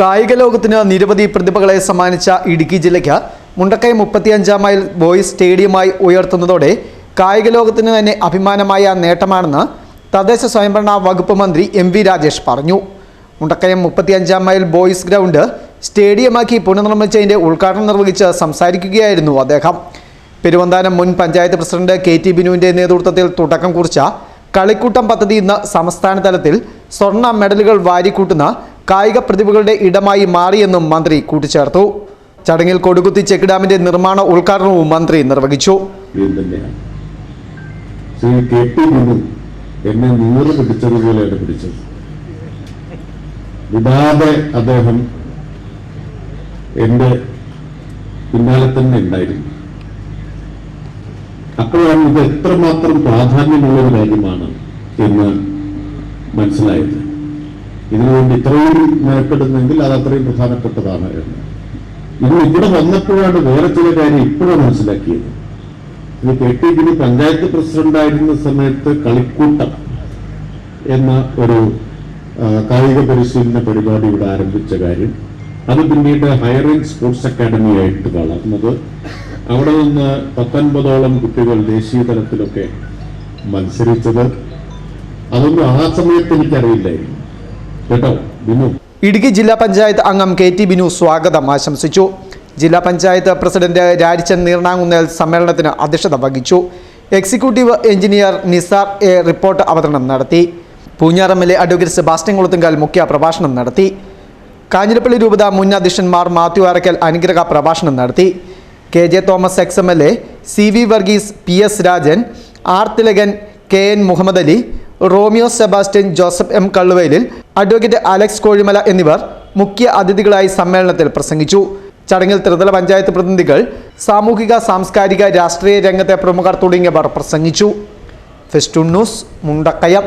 കായിക ലോകത്തിന് നിരവധി പ്രതിഭകളെ സമ്മാനിച്ച ഇടുക്കി ജില്ലയ്ക്ക് മുണ്ടക്കയം 35 മൈൽ ബോയ്സ് സ്റ്റേഡിയമായി ഉയർത്തുന്നതോടെ കായിക ലോകത്തിന് തന്നെ അഭിമാനമായ നേട്ടമാണെന്ന് തദ്ദേശ സ്വയംഭരണ വകുപ്പ് മന്ത്രി എം.വി. രാജേഷ് പറഞ്ഞു. മുണ്ടക്കയം 35 മൈൽ ബോയ്സ് ഗ്രൗണ്ട് സ്റ്റേഡിയമാക്കി പുനർനിർമ്മിച്ചതിന്റെ ഉദ്ഘാടനം നിർവഹിച്ച് സംസാരിക്കുകയായിരുന്നു അദ്ദേഹം. പെരുവന്താനം മുൻ പഞ്ചായത്ത് പ്രസിഡന്റ് കെ.ടി. ബിനുവിന്റെ നേതൃത്വത്തിൽ തുടക്കം കുറിച്ച കളിക്കൂട്ടം പദ്ധതി ഇന്ന് സംസ്ഥാന തലത്തിൽ സ്വർണ്ണ മെഡലുകൾ വാരിക്കൂട്ടുന്ന കായിക പ്രതിഭകളുടെ ഇടമായി മാറിയെന്നും മന്ത്രി കൂട്ടിച്ചേർത്തു. ചടങ്ങിൽ കൊടുകുത്തി ചെക്ക് ഡാമിന്റെ നിർമ്മാണ ഉദ്ഘാടനവും മന്ത്രി നിർവഹിച്ചു. എന്നെ നീറ് പിടിച്ചതുപോലെയാണ് പിടിച്ചത്. വിടാതെ അദ്ദേഹം എന്റെ പിന്നാലെ തന്നെ ഉണ്ടായിരുന്നു. അപ്പോഴാണ് ഇത് എത്രമാത്രം പ്രാധാന്യമുള്ളൊരു കാര്യമാണ് എന്ന് മനസ്സിലായത്. ഇതിനുവേണ്ടി ഇത്രയും മെനക്കെടുന്നെങ്കിൽ അത് അത്രയും പ്രധാനപ്പെട്ടതാണ് എന്ന് ഇന്ന് ഇവിടെ വന്നപ്പോഴാണ് വേറെ ചില കാര്യം ഇപ്പോഴും മനസ്സിലാക്കിയത്. ഇത് കെ.ടി. ബിനു പഞ്ചായത്ത് പ്രസിഡന്റായിരുന്ന സമയത്ത് കളിക്കൂട്ടം എന്ന ഒരു കായിക പരിശീലന പരിപാടി ഇവിടെ ആരംഭിച്ച കാര്യം, അത് പിന്നീട് ഹയർ റേഞ്ച് സ്പോർട്സ് അക്കാഡമി ആയിട്ട് വളർന്നത്, അവിടെ നിന്ന് 19ഓളം കുട്ടികൾ ദേശീയ തലത്തിലൊക്കെ മത്സരിച്ചത്, അതൊന്നും ആ സമയത്ത് എനിക്കറിയില്ലായിരുന്നു കേട്ടോ. ബിനു ഇടുക്കി ജില്ലാ പഞ്ചായത്ത് അംഗം കെ.ടി. ബിനു സ്വാഗതം ആശംസിച്ചു. ജില്ലാ പഞ്ചായത്ത് പ്രസിഡന്റ് രാരിച്ചൻ നീർണാങ്കുന്നേൽ സമ്മേളനത്തിന് അധ്യക്ഷത വഹിച്ചു. Executive engineer Nisar A report അവതരണം നടത്തി. Poonjar MLA advocate Sebastian Kulathunkal മുഖ്യ പ്രഭാഷണം നടത്തി. കാഞ്ഞിരപ്പള്ളി രൂപത മുൻ അധ്യക്ഷൻ മാർ മാത്യു അറക്കൽ അനുഗ്രഹ പ്രഭാഷണം നടത്തി. K J. Thomas ex MLA, C V. Varghese, P S. Rajan, R. Thilakan, K N. Muhammad Ali, Romeo Sebastian, Joseph M. Kalluvayalil, advocate Alex Kozhimala എന്നിവർ മുഖ്യ അതിഥികളായി സമ്മേളനത്തിൽ പ്രസംഗിച്ചു. ചടങ്ങിൽ ത്രിതല പഞ്ചായത്ത് പ്രതിനിധികൾ, സാമൂഹിക, സാംസ്കാരിക, രാഷ്ട്രീയ രംഗത്തെ പ്രമുഖർ തുടങ്ങിയവർ പ്രസംഗിച്ചു. Festoon News, Mundakayam.